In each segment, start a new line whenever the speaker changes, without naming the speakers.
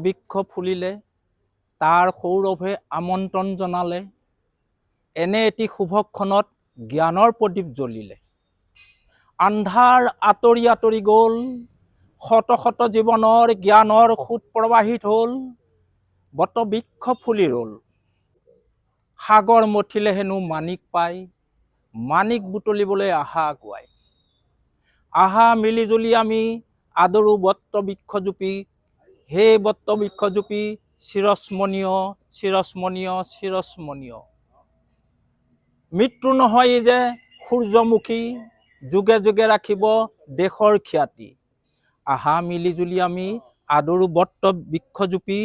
বৃক্ষ ফুলিলে তাৰ সৌৰভে আমন্ত্ৰণ জনালে, এনে এটি শুভক্ষণত জ্ঞানৰ প্ৰদীপ জ্বলিলে। আন্ধাৰ আঁতৰি আঁতৰি গ'ল, শত শত জীৱনৰ জ্ঞানৰ সোঁত প্ৰবাহিত হ'ল, বটবৃক্ষ ফুলি ৰ'ল। সাগৰ মথিলে হেনো মাণিক পাই, মাণিক বুটলিবলৈ আহা আগুৱাই। আহা মিলি জুলি আমি আদৰো বটবৃক্ষ জুপি, হে বটবৃক্ষ জুপি চিৰস্মৰণীয় চিৰস্মৰণীয় চিৰস্মৰণীয়। মৃত্যু নহয় যে সূৰ্যমুখী, যুগে যুগে ৰাখিব দেশৰ খ্যাতি। আহা মিলি জুলি আমি আদৰো বটবৃক্ষ জুপি,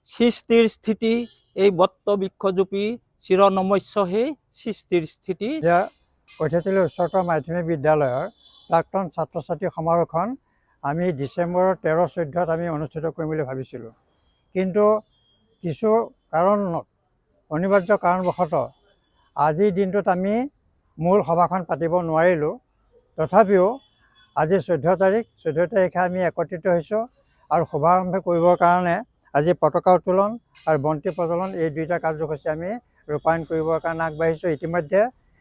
সৃষ্টিৰ স্থিতি এই বটবৃক্ষ জুপি চিৰনমস্য হে সৃষ্টিৰ স্থিতি।
কঠীয়াতলী উচ্চতৰ মাধ্যমিক বিদ্যালয়ৰ প্ৰাক্তন ছাত্ৰ ছাত্ৰী সমাৰোহখন আমি ডিচেম্বৰৰ 13-14 আমি অনুষ্ঠিত কৰিম বুলি ভাবিছিলোঁ, কিন্তু কিছু কাৰণত অনিবাৰ্য কাৰণবশতঃ আজিৰ দিনটোত আমি মূল সভাখন পাতিব নোৱাৰিলোঁ। তথাপিও আজি 14 তাৰিখে আমি একত্ৰিত হৈছোঁ আৰু শুভাৰম্ভ কৰিবৰ কাৰণে আজি পতাকা উত্তোলন আৰু বন্তি প্ৰজ্বলন এই দুইটা কাৰ্যসূচী আমি ৰূপায়ণ কৰিবৰ কাৰণে আগবাঢ়িছোঁ। ইতিমধ্যে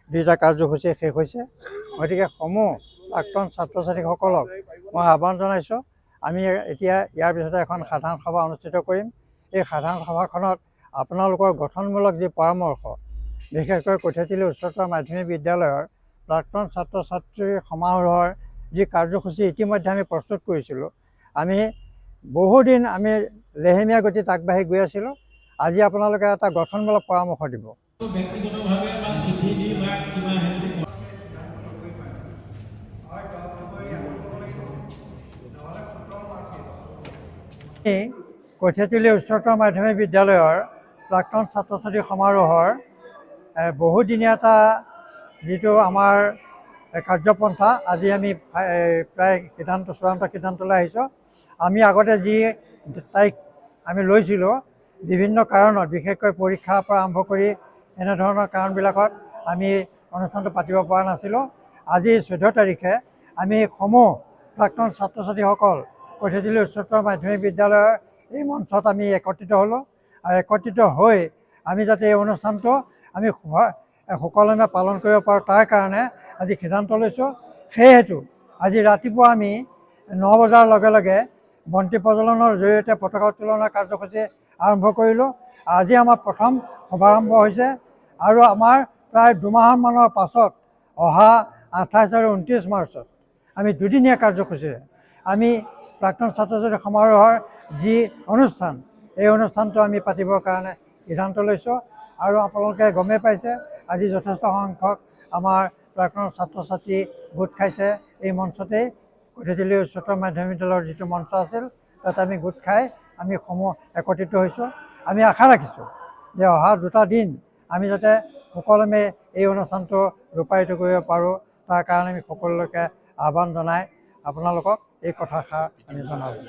দুইটা কাৰ্যসূচী শেষ হৈছে, গতিকে সমূহ প্ৰাক্তন ছাত্ৰ ছাত্ৰীসকলক মই আহ্বান জনাইছোঁ, আমি এতিয়া ইয়াৰ পিছতে এখন সাধাৰণ সভা অনুষ্ঠিত কৰিম। এই সাধাৰণ সভাখনত আপোনালোকৰ গঠনমূলক যি পৰামৰ্শ, বিশেষকৈ কঠীয়াতলী উচ্চতৰ মাধ্যমিক বিদ্যালয়ৰ প্ৰাক্তন ছাত্ৰ ছাত্ৰীৰ সমাৰোহৰ যি কাৰ্যসূচী ইতিমধ্যে আমি প্ৰস্তুত কৰিছিলোঁ, আমি বহুদিন আমি লেহেমীয়া গতিত আগবাঢ়ি গৈ আছিলোঁ। আজি আপোনালোকে এটা গঠনমূলক পৰামৰ্শ দিব। কঠীয়াতলী উচ্চতৰ মাধ্যমিক বিদ্যালয়ৰ প্ৰাক্তন ছাত্ৰ ছাত্ৰী সমাৰোহৰ বহুদিনীয়া এটা যিটো আমাৰ কাৰ্যপন্থা, আজি আমি প্ৰায় চূড়ান্ত সিদ্ধান্তলৈ আহিছোঁ। আমি আগতে যি তাৰিখ আমি লৈছিলোঁ, বিভিন্ন কাৰণত বিশেষকৈ পৰীক্ষাৰ পৰা আৰম্ভ কৰি এনেধৰণৰ কাৰণবিলাকত আমি অনুষ্ঠানটো পাতিব পৰা নাছিলোঁ। আজি 14 তাৰিখে আমি সমূহ প্ৰাক্তন ছাত্ৰ ছাত্ৰীসকল কঠীয়াতলী উচ্চতৰ মাধ্যমিক বিদ্যালয়ৰ এই মঞ্চত আমি একত্ৰিত হ'লোঁ, আৰু একত্ৰিত হৈ আমি যাতে এই অনুষ্ঠানটো আমি সুকলমে পালন কৰিব পাৰোঁ তাৰ কাৰণে আজি সিদ্ধান্ত লৈছোঁ। সেয়েহেতু আজি ৰাতিপুৱা আমি 9 বজাৰ লগে লগে বন্তি প্ৰজ্বলনৰ জৰিয়তে পতাকা উত্তোলনৰ কাৰ্যসূচী আৰম্ভ কৰিলোঁ। আজি আমাৰ প্ৰথম শুভাৰম্ভ হৈছে আৰু আমাৰ প্ৰায় দুমাহমানৰ পাছত অহা 28 আৰু 29 মাৰ্চত আমি দুদিনীয়া কাৰ্যসূচীৰে আমি প্ৰাক্তন ছাত্ৰ ছাত্ৰী সমাৰোহৰ যি অনুষ্ঠান, এই অনুষ্ঠানটো আমি পাতিবৰ কাৰণে সিদ্ধান্ত লৈছোঁ। আৰু আপোনালোকে গমেই পাইছে, আজি যথেষ্ট সংখ্যক আমাৰ প্ৰাক্তন ছাত্ৰ ছাত্ৰী গোট খাইছে এই মঞ্চতেই। কঠীয়াতলী উচ্চতৰ মাধ্যমিক বিদ্যালয়ৰ যিটো মঞ্চ আছিল, তাতে আমি গোট খাই আমি সমূহ একত্ৰিত হৈছোঁ। আমি আশা ৰাখিছোঁ যে অহা 2টা দিন আমি যাতে সুকলমে এই অনুষ্ঠানটো ৰূপায়িত কৰিব পাৰোঁ, তাৰ কাৰণে আমি সকলোকে আহ্বান জনাই আপোনালোকক এই কথাষাৰ আমি জনালোঁ।